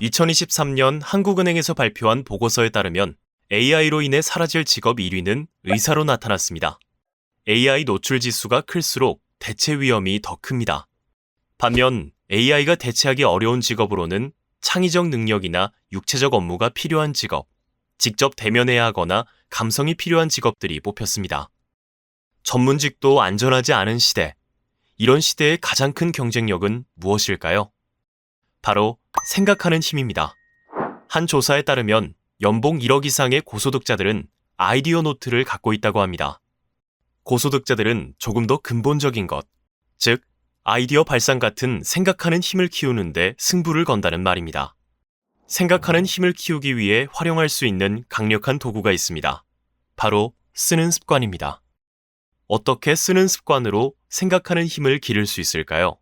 2023년 한국은행에서 발표한 보고서에 따르면 AI로 인해 사라질 직업 1위는 의사로 나타났습니다. AI 노출 지수가 클수록 대체 위험이 더 큽니다. 반면 AI가 대체하기 어려운 직업으로는 창의적 능력이나 육체적 업무가 필요한 직업, 직접 대면해야 하거나 감성이 필요한 직업들이 뽑혔습니다. 전문직도 안전하지 않은 시대, 이런 시대의 가장 큰 경쟁력은 무엇일까요? 바로 생각하는 힘입니다. 한 조사에 따르면 연봉 1억 이상의 고소득자들은 아이디어 노트를 갖고 있다고 합니다. 고소득자들은 조금 더 근본적인 것, 즉 아이디어 발상 같은 생각하는 힘을 키우는데 승부를 건다는 말입니다. 생각하는 힘을 키우기 위해 활용할 수 있는 강력한 도구가 있습니다. 바로 쓰는 습관입니다. 어떻게 쓰는 습관으로 생각하는 힘을 기를 수 있을까요?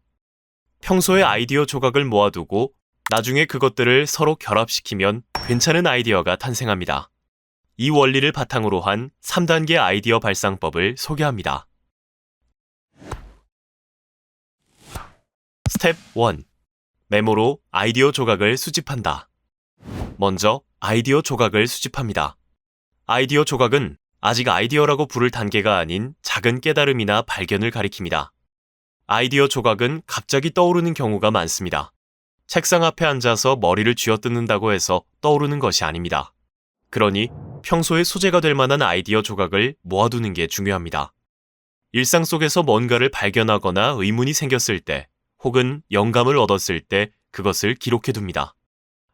평소에 아이디어 조각을 모아두고 나중에 그것들을 서로 결합시키면 괜찮은 아이디어가 탄생합니다. 이 원리를 바탕으로 한 3단계 아이디어 발상법을 소개합니다. 스텝 1. 메모로 아이디어 조각을 수집한다. 먼저 아이디어 조각을 수집합니다. 아이디어 조각은 아직 아이디어라고 부를 단계가 아닌 작은 깨달음이나 발견을 가리킵니다. 아이디어 조각은 갑자기 떠오르는 경우가 많습니다. 책상 앞에 앉아서 머리를 쥐어뜯는다고 해서 떠오르는 것이 아닙니다. 그러니 평소에 소재가 될 만한 아이디어 조각을 모아두는 게 중요합니다. 일상 속에서 뭔가를 발견하거나 의문이 생겼을 때, 혹은 영감을 얻었을 때 그것을 기록해둡니다.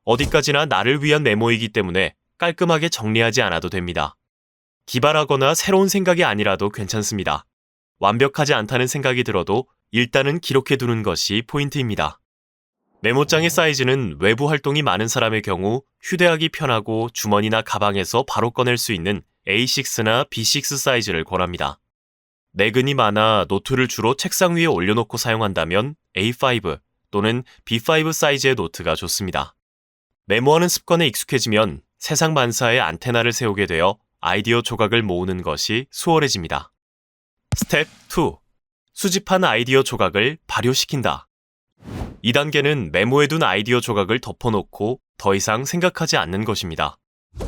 어디까지나 나를 위한 메모이기 때문에 깔끔하게 정리하지 않아도 됩니다. 기발하거나 새로운 생각이 아니라도 괜찮습니다. 완벽하지 않다는 생각이 들어도 일단은 기록해두는 것이 포인트입니다. 메모장의 사이즈는 외부 활동이 많은 사람의 경우 휴대하기 편하고 주머니나 가방에서 바로 꺼낼 수 있는 A6나 B6 사이즈를 권합니다. 내근이 많아 노트를 주로 책상 위에 올려놓고 사용한다면 A5 또는 B5 사이즈의 노트가 좋습니다. 메모하는 습관에 익숙해지면 세상 만사에 안테나를 세우게 되어 아이디어 조각을 모으는 것이 수월해집니다. 스텝 2. 수집한 아이디어 조각을 발효시킨다. 2단계는 메모해둔 아이디어 조각을 덮어놓고 더 이상 생각하지 않는 것입니다.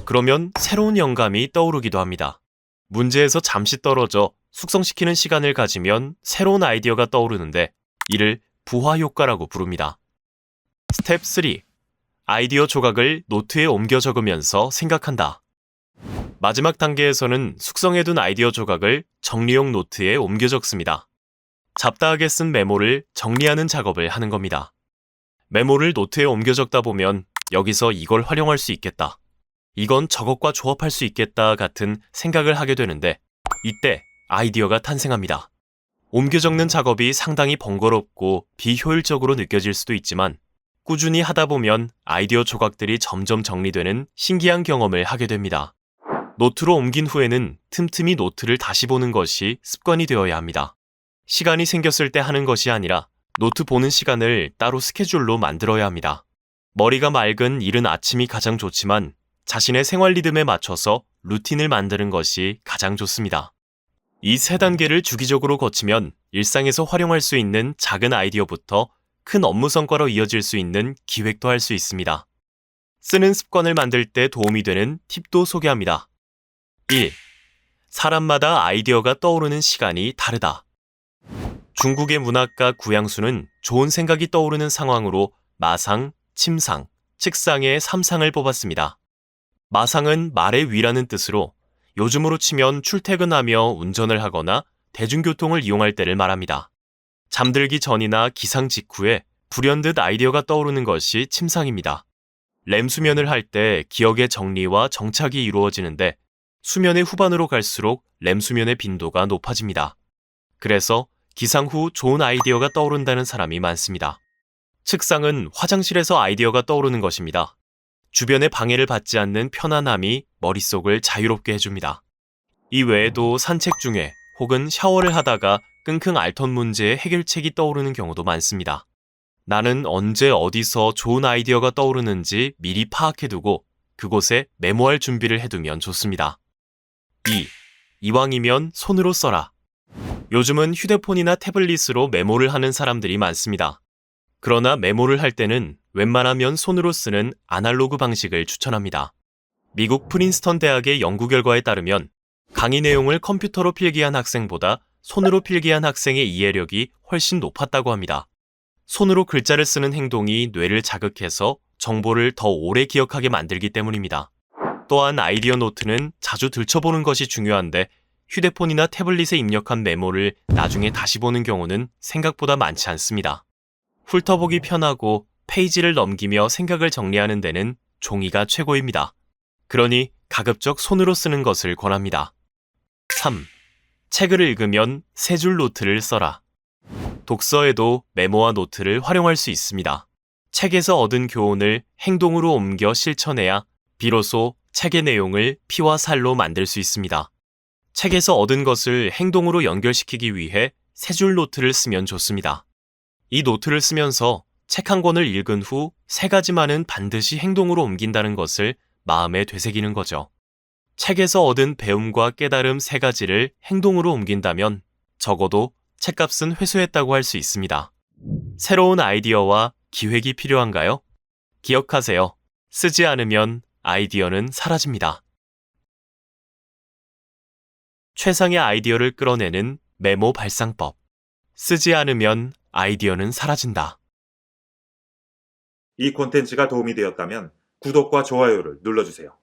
그러면 새로운 영감이 떠오르기도 합니다. 문제에서 잠시 떨어져 숙성시키는 시간을 가지면 새로운 아이디어가 떠오르는데 이를 부화 효과라고 부릅니다. 스텝 3. 아이디어 조각을 노트에 옮겨 적으면서 생각한다. 마지막 단계에서는 숙성해둔 아이디어 조각을 정리용 노트에 옮겨 적습니다. 잡다하게 쓴 메모를 정리하는 작업을 하는 겁니다. 메모를 노트에 옮겨 적다 보면 여기서 이걸 활용할 수 있겠다. 이건 저것과 조합할 수 있겠다 같은 생각을 하게 되는데 이때 아이디어가 탄생합니다. 옮겨 적는 작업이 상당히 번거롭고 비효율적으로 느껴질 수도 있지만 꾸준히 하다 보면 아이디어 조각들이 점점 정리되는 신기한 경험을 하게 됩니다. 노트로 옮긴 후에는 틈틈이 노트를 다시 보는 것이 습관이 되어야 합니다. 시간이 생겼을 때 하는 것이 아니라 노트 보는 시간을 따로 스케줄로 만들어야 합니다. 머리가 맑은 이른 아침이 가장 좋지만 자신의 생활 리듬에 맞춰서 루틴을 만드는 것이 가장 좋습니다. 이 3단계를 주기적으로 거치면 일상에서 활용할 수 있는 작은 아이디어부터 큰 업무 성과로 이어질 수 있는 기획도 할 수 있습니다. 쓰는 습관을 만들 때 도움이 되는 팁도 소개합니다. 1. 사람마다 아이디어가 떠오르는 시간이 다르다. 중국의 문학가 구양수는 좋은 생각이 떠오르는 상황으로 마상, 침상, 측상의 3상을 뽑았습니다. 마상은 말의 위라는 뜻으로 요즘으로 치면 출퇴근하며 운전을 하거나 대중교통을 이용할 때를 말합니다. 잠들기 전이나 기상 직후에 불현듯 아이디어가 떠오르는 것이 침상입니다. 렘 수면을 할 때 기억의 정리와 정착이 이루어지는데 수면의 후반으로 갈수록 렘 수면의 빈도가 높아집니다. 그래서 기상 후 좋은 아이디어가 떠오른다는 사람이 많습니다. 측상은 화장실에서 아이디어가 떠오르는 것입니다. 주변의 방해를 받지 않는 편안함이 머릿속을 자유롭게 해줍니다. 이 외에도 산책 중에 혹은 샤워를 하다가 끙끙 앓던 문제의 해결책이 떠오르는 경우도 많습니다. 나는 언제 어디서 좋은 아이디어가 떠오르는지 미리 파악해두고 그곳에 메모할 준비를 해두면 좋습니다. 2. 이왕이면 손으로 써라. 요즘은 휴대폰이나 태블릿으로 메모를 하는 사람들이 많습니다. 그러나 메모를 할 때는 웬만하면 손으로 쓰는 아날로그 방식을 추천합니다. 미국 프린스턴 대학의 연구 결과에 따르면 강의 내용을 컴퓨터로 필기한 학생보다 손으로 필기한 학생의 이해력이 훨씬 높았다고 합니다. 손으로 글자를 쓰는 행동이 뇌를 자극해서 정보를 더 오래 기억하게 만들기 때문입니다. 또한 아이디어 노트는 자주 들춰보는 것이 중요한데 휴대폰이나 태블릿에 입력한 메모를 나중에 다시 보는 경우는 생각보다 많지 않습니다. 훑어보기 편하고 페이지를 넘기며 생각을 정리하는 데는 종이가 최고입니다. 그러니 가급적 손으로 쓰는 것을 권합니다. 3. 책을 읽으면 세 줄 노트를 써라. 독서에도 메모와 노트를 활용할 수 있습니다. 책에서 얻은 교훈을 행동으로 옮겨 실천해야 비로소 책의 내용을 피와 살로 만들 수 있습니다. 책에서 얻은 것을 행동으로 연결시키기 위해 세 줄 노트를 쓰면 좋습니다. 이 노트를 쓰면서 책 한 권을 읽은 후 세 가지만은 반드시 행동으로 옮긴다는 것을 마음에 되새기는 거죠. 책에서 얻은 배움과 깨달음 세 가지를 행동으로 옮긴다면 적어도 책값은 회수했다고 할 수 있습니다. 새로운 아이디어와 기획이 필요한가요? 기억하세요. 쓰지 않으면 아이디어는 사라집니다. 최상의 아이디어를 끌어내는 메모 발상법. 쓰지 않으면 아이디어는 사라진다. 이 콘텐츠가 도움이 되었다면 구독과 좋아요를 눌러주세요.